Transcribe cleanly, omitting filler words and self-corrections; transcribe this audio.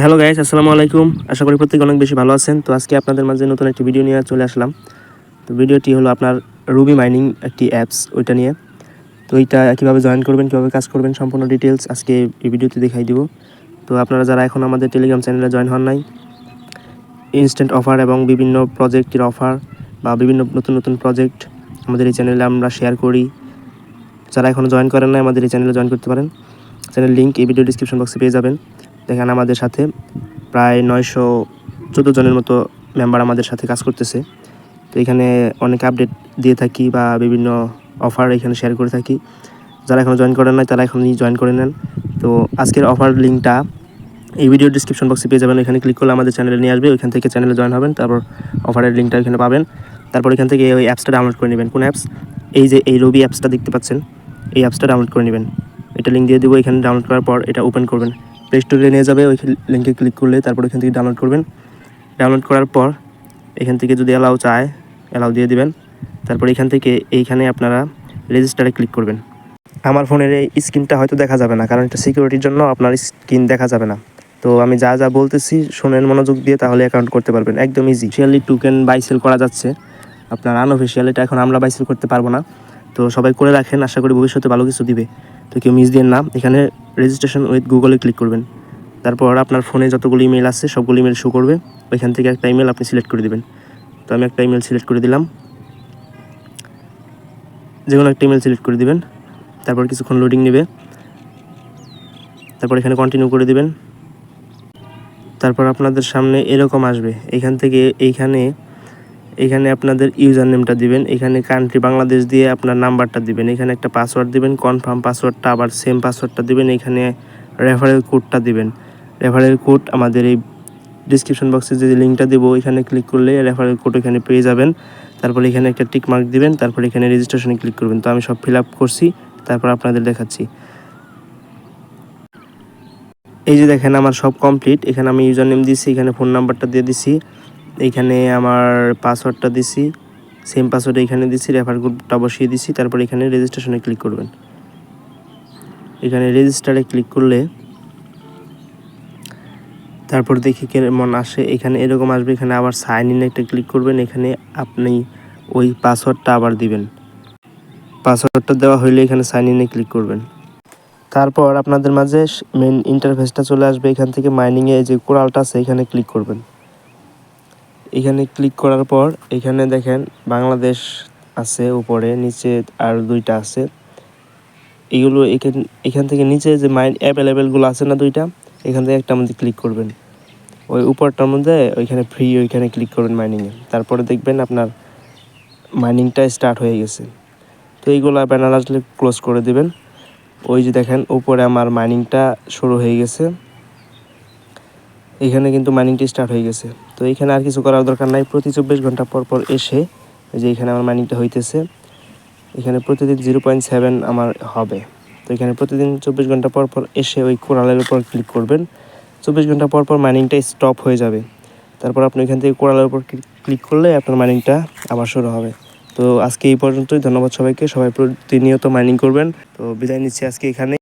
Hello guys, আসসালামু আলাইকুম। আশা করি প্রত্যেকে অনেক বেশি ভালো আছেন। তো আজকে আপনাদের মাঝে নতুন একটি ভিডিও নিয়ে চলে আসলাম। তো ভিডিওটি হলো আপনার রুবি মাইনিং একটি অ্যাপস, ওইটা নিয়ে। তো এইটা কীভাবে জয়েন করবেন, কীভাবে কাজ করবেন, সম্পূর্ণ ডিটেলস আজকে এই ভিডিওতে দেখাই দিব। তো আপনারা যারা এখন আমাদের টেলিগ্রাম চ্যানেলে জয়েন হন নাই, ইনস্ট্যান্ট অফার এবং বিভিন্ন প্রজেক্টের অফার বা বিভিন্ন নতুন নতুন প্রজেক্ট আমাদের এই চ্যানেলে আমরা শেয়ার করি। যারা এখনও জয়েন করেন নাই আমাদের এই চ্যানেলে জয়েন করতে পারেন। চ্যানেল লিঙ্ক এই ভিডিও ডিসক্রিপশন বক্সে পেয়ে যাবেন। দেখেন আমাদের সাথে প্রায় 914 জনের মতো মেম্বার আমাদের সাথে কাজ করতেছে। তো এখানে অনেক আপডেট দিয়ে থাকি বা বিভিন্ন অফার এখানে শেয়ার করে থাকি। যারা এখনও জয়েন করেন নাই তারা এখনই জয়েন করে নেন। তো আজকের অফার লিঙ্কটা এই ভিডিও ডিসক্রিপশন বক্সে পেয়ে যাবেন। এখানে ক্লিক করলে আমাদের চ্যানেলে নিয়ে আসবে, ওইখান থেকে চ্যানেলে জয়েন হবেন। তারপর অফারের লিঙ্কটা এখানে পাবেন। তারপর এখান থেকে ওই অ্যাপসটা ডাউনলোড করে নেবেন। কোন অ্যাপস? এই যে এই রবি অ্যাপসটা দেখতে পাচ্ছেন, এই অ্যাপসটা ডাউনলোড করে নেবেন। এটা লিঙ্ক দিয়ে দেবো। এখানে ডাউনলোড করার পর এটা ওপেন করবেন, প্লে স্টোরে নিয়ে যাবে। ওই লিঙ্কে ক্লিক করলে তারপর এখান থেকে ডাউনলোড করবেন। ডাউনলোড করার পর এখান থেকে যদি অ্যালাউ চায় অ্যালাউ দিয়ে দিবেন। তারপর এখান থেকে এইখানে আপনারা রেজিস্টারে ক্লিক করবেন। আমার ফোনের এই স্ক্রিনটা হয়তো দেখা যাবে না, কারণ এটা সিকিউরিটির জন্য আপনার স্ক্রিন দেখা যাবে না। তো আমি যা যা বলতেছি শোনেন মনোযোগ দিয়ে, তাহলে অ্যাকাউন্ট করতে পারবেন একদম easy. Officially token buy sell করা যাচ্ছে, আপনার আনঅফিশিয়াল এটা এখন আমরা বাই সেল করতে পারবো না। তো সবাই করে রাখেন, আশা করি ভবিষ্যতে ভালো কিছু দিবে। তো কেউ মিস দিন না। এখানে রেজিস্ট্রেশন উইথ গুগলে ক্লিক করবেন। তারপর আপনার ফোনে যতগুলো ইমেল আছে সবগুলো ইমেল শো করবে। ওইখান থেকে একটা ইমেল আপনি সিলেক্ট করে দেবেন। তো আমি একটা ইমেল সিলেক্ট করে দিলাম, যে কোনো একটা ইমেল সিলেক্ট করে দিবেন। তারপর কিছুক্ষণ লোডিং নেবে, তারপর এখানে কন্টিনিউ করে দিবেন। তারপর আপনাদের সামনে এরকম আসবে। এইখান থেকে এইখানে আপনাদের ইউজার নেমটা দিবেন। এখানে কান্ট্রি বাংলাদেশ দিয়ে আপনার নাম্বারটা দিবেন। এখানে একটা পাসওয়ার্ড দিবেন, কনফার্ম পাসওয়ার্ডটা আবার সেম পাসওয়ার্ডটা দিবেন। এখানে রেফারেল কোডটা দিবেন। রেফারেল কোড আমাদের এই ডিসক্রিপশন বক্সে যে লিঙ্কটা দেবো এখানে ক্লিক করলে রেফারেল কোড এখানে পেয়ে যাবেন। তারপর এখানে একটা টিক মার্ক দিবেন। তারপর এখানে রেজিস্ট্রেশনে ক্লিক করবেন। তো আমি সব ফিল আপ করছি, তারপর আপনাদের দেখাচ্ছি। এই যে দেখেন আমার সব কমপ্লিট। এখানে আমি ইউজার নেম দিছি, এখানে ফোন নাম্বারটা দিয়ে দিছি, এইখানে আমার পাসওয়ার্ডটা দিছি, সেম পাসওয়ার্ড এখানে দিছি, রেফার কোডটা বসিয়ে দিছি। তারপর এখানে রেজিস্ট্রেশনে ক্লিক করবেন। এখানে রেজিস্টারে ক্লিক করলে তারপর দেখি কেমন আসে। এখানে এরকম আসবে। এখানে আবার সাইন ইন একটা ক্লিক করবেন। এখানে আপনি ওই পাসওয়ার্ডটা আবার দিবেন। পাসওয়ার্ডটা দেওয়া হইলে এখানে সাইন ইনে ক্লিক করবেন। তারপর আপনাদের মাঝে মেন ইন্টারফেসটা চলে আসবে। এখান থেকে মাইনিংয়ে যে কোরালটা আছে এখানে ক্লিক করবেন। এখানে ক্লিক করার পর এখানে দেখেন বাংলাদেশ আছে উপরে, নিচে আর দুইটা আছে। এগুলো এখান থেকে নিচে যে মাইন অ্যাভেলেবেলগুলো আছে না দুইটা, এখান থেকে একটা মধ্যে ক্লিক করবেন। ওই উপরটার মধ্যে ওইখানে ফ্রি, ওইখানে ক্লিক করবেন মাইনিংয়ে। তারপরে দেখবেন আপনার মাইনিংটা স্টার্ট হয়ে গেছে। তো এইগুলো ব্যানার আসলে ক্লোজ করে দেবেন। ওই যে দেখেন উপরে আমার মাইনিংটা শুরু হয়ে গেছে। এখানে কিন্তু মাইনিংটা স্টার্ট হয়ে গেছে। তো এখানে আর কিছু করার দরকার নাই। প্রতি 24 ঘন্টা পর পর এসে যে এখানে আমার মাইনিংটা হইতেছে, এখানে প্রতিদিন 0.7 আমার হবে। তো এখানে প্রতিদিন 24 ঘন্টা পর পর এসে ওই কোরালের উপর ক্লিক করবেন। 24 ঘন্টা পর পর মাইনিংটা স্টপ হয়ে যাবে। তারপর আপনি এখান থেকে কোরালের উপর ক্লিক করলে আপনার মাইনিংটা আবার শুরু হবে। তো আজকে এই পর্যন্তই। ধন্যবাদ সবাইকে। সবাই প্রতিনিয়ত মাইনিং করবেন। তো বিদায় নিচ্ছি আজকে এখানে।